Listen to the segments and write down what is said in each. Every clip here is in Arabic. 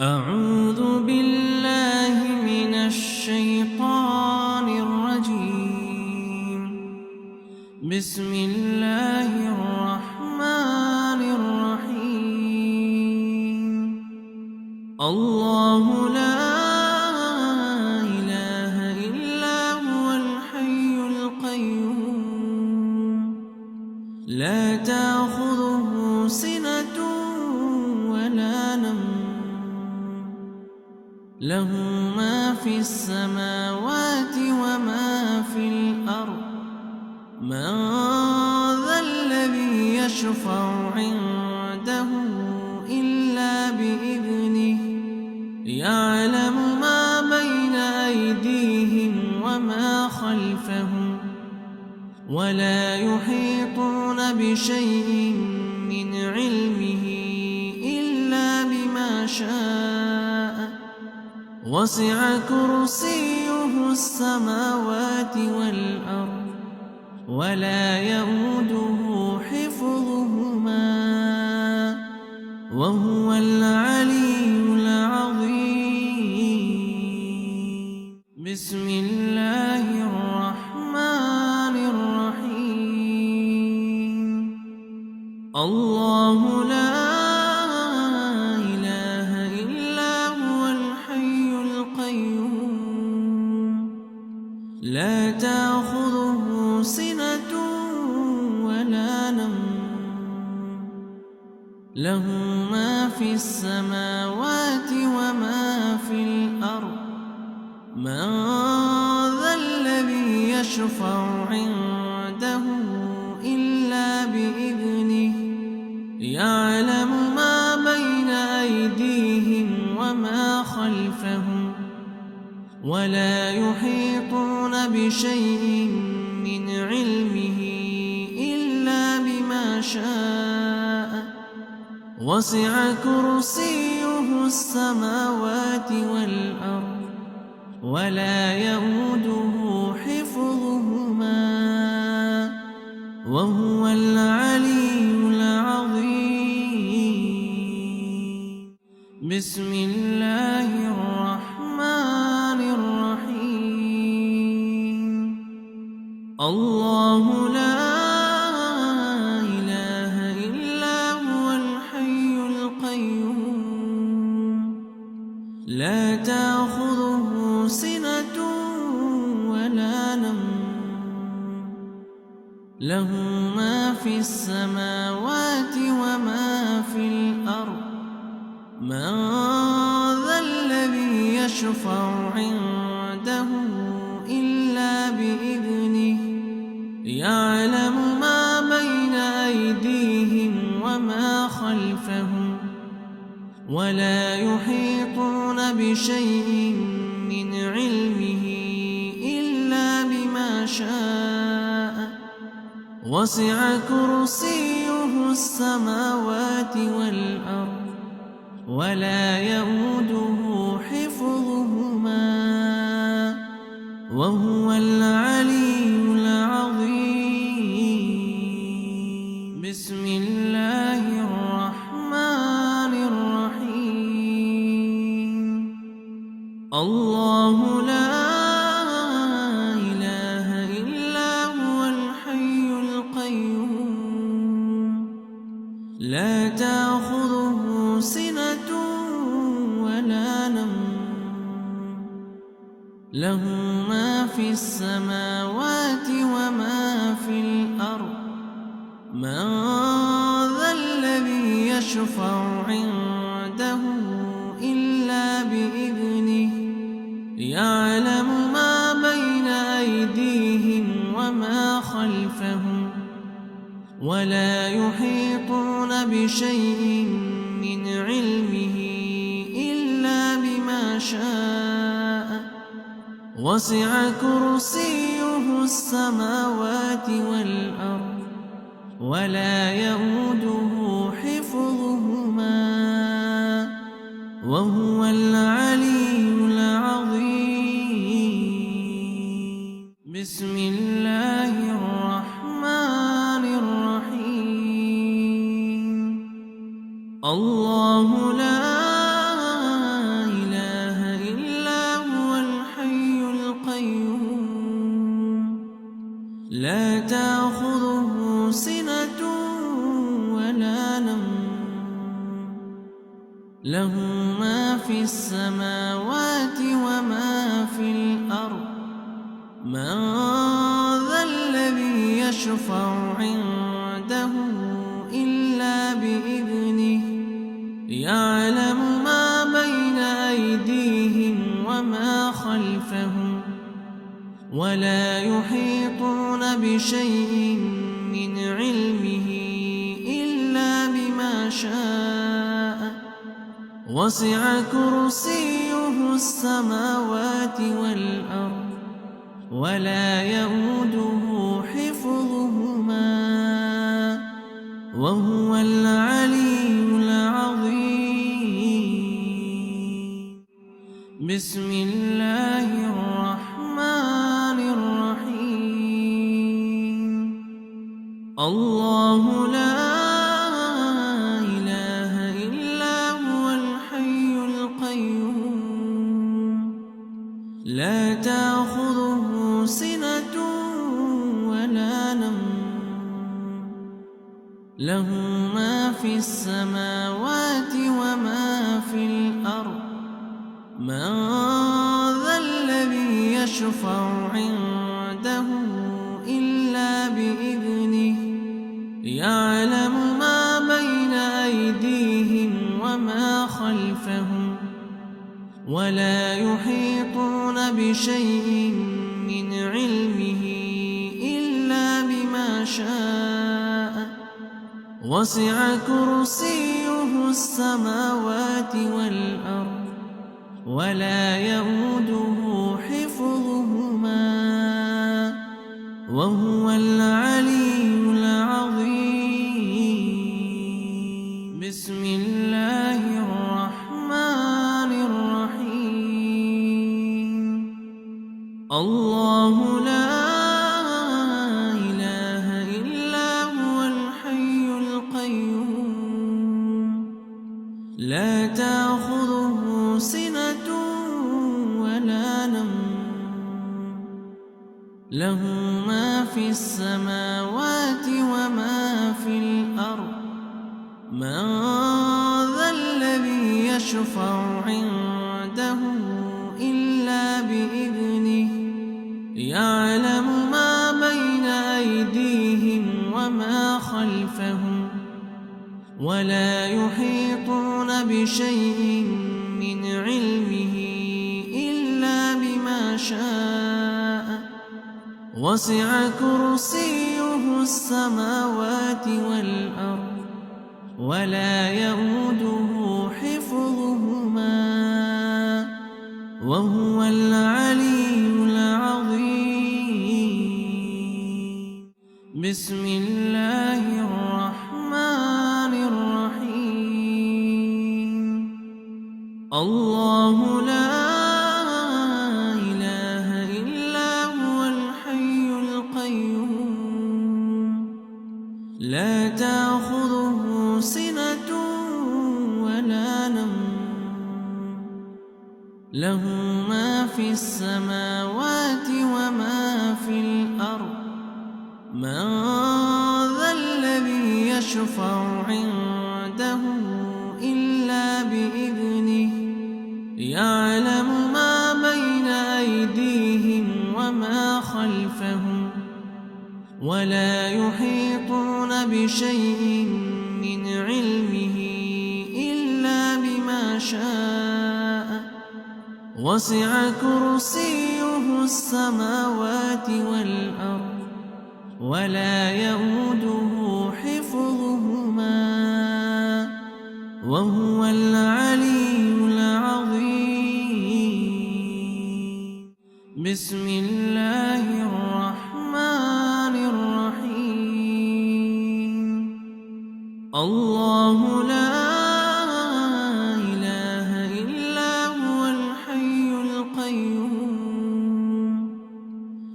أعوذ بالله من الشيطان الرجيم. بسم الله الرحمن الرحيم. الله لا إله إلا هو الحي القيوم لا تأخذه سنة ولا نوم له ما في السماوات وما في الأرض. من ذا الذي يشفع عنده إلا بإذنه يعلم ما بين أيديهم وما خلفهم ولا يحيطون بشيء من علمه إلا بما شاء. وسع كرسيه السماوات والأرض ولا يئوده حفظهما وهو العلي العظيم. بسم الله الرحمن الرحيم. الله لا إله إلا هو الحي القيوم لا تأخذه سنة ولا نوم له ما في السماوات وما في الأرض. من ذا الذي يشفع عنده إلا بإذنه يعلم ما بين أيديهم وما خلفهم ولا يحيطون بشيء من علمه إلا بما شاء. وسع كرسيه السماوات والأرض ولا يئوده حفظهما وهو العلي العظيم. بسم الله الرحمن الرحيم. الله لا إله إلا هو الحي القيوم لا تأخذه سنة ولا نوم له ما في السماوات وما في الأرض. من ذا الذي يشفع عنده إلا بإذنه يعلم ما بين أيديهم وما خلفهم ولا يحيطون بشيء من علمه إلا بما شاء. وسع كرسيه السماوات والأرض ولا يئوده حفظهما وهو العلي العظيم. بسم الله الرحمن الرحيم. الله لا إله إلا هو الحي القيوم لا تأخذه سنة ولا نوم له ما في السماوات وما في الأرض. من ذا الذي يشفع عنده إلا بإذنه يعلم ما بين أيديهم وما خلفهم ولا يحيطون بشيء من علمه إلا بما شاء. وسع كرسيه السماوات والأرض ولا يئوده حفظهما وهو العلي العظيم. بسم الله الرحمن الرحيم. الله لا له ما في السماوات وما في الأرض. من ذا الذي يشفع عنده إلا بإذنه. يعلم ما بين أيديهم وما خلفهم ولا يحيطون بشيء من علمه إلا بما شاء. وسع كرسيه السماوات والأرض ولا يئوده حفظهما وهو العلي العظيم. بسم الله الرحمن الرحيم. الله لا إله إلا هو الحي القيوم لا تأخذه سنة ولا نوم. له ما في السماوات وما في الأرض. من ذا الذي يشفع عنده إلا بإذنه. يعلم ما بين أيديهم وما خلفهم ولا يحيطون بشيء من علمه إلا بما شاء. وسع كرسيه السماوات والأرض ولا يئوده حفظهما وهو العلي العظيم. بسم الله الرحمن الرحيم. الله لا إله إلا هو الحي القيوم لا تأخذه سنة ولا نوم. له ما في السماوات وما في الأرض. من ذا الذي يشفع عنده إلا بإذنه. يعلم ما بين أيديهم وما خلفهم ولا يحيطون بشيء من علمه إلا بما شاء. وسع كرسيه السماوات والأرض ولا يئوده حفظهما وهو العلي العظيم. بسم الله الرحمن الرحيم. الله لا إله إلا هو الحي القيوم لا تأخذه سنة ولا نوم. له ما في السماوات وما في الأرض. من ذا الذي يشفع عنده إلا بإذنه. يعلم ما بين أيديهم وما خلفهم ولا يحيطون بشيء من علمه إلا بما شاء. وسع كرسيه السماوات والأرض ولا يئوده حفظهما وهو العلي العظيم. بسم الله الرحمن الرحيم. الله لا إله إلا هو الحي القيوم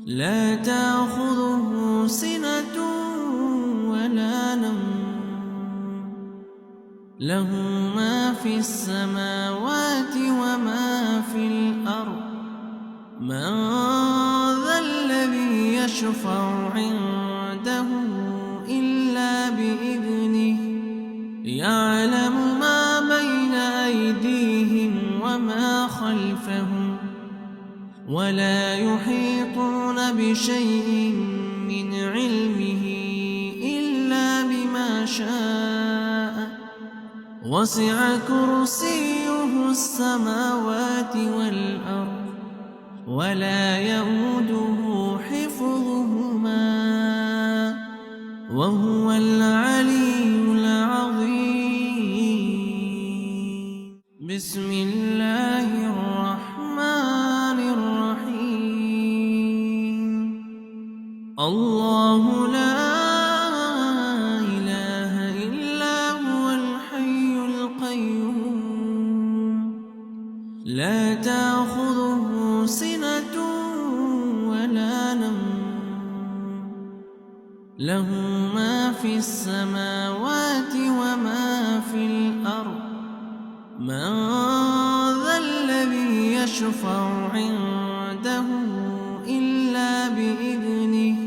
لا تأخذه سنة ولا نوم. له ما في السماوات وما في الأرض. من ذا الذي يشفع عنده إلا بإذنه. يعلم ما بين أيديهم وما خلفهم ولا يحيطون بشيء من علمه إلا بما شاء وسع كرسيه السماوات والأرض ولا يئوده حفظهما وهو العلي العظيم. بسم الله الرحمن الرحيم. الله لا إله إلا هو الحي القيوم لا تأخذه سنة ولا نوم له ما في السماوات وما في الأرض من ذا الذي يشفع عنده إلا بإذنه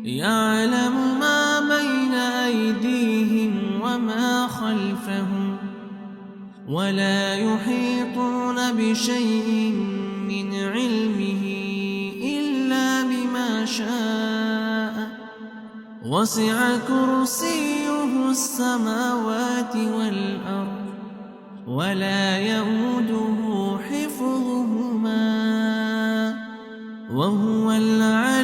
يعلم ما بين أيديهم وما خلفهم ولا يحيطون بشيء من علمه إلا بما شاء وسع كرسيه السماوات والأرض ولا يئوده حفظهما وهو العلي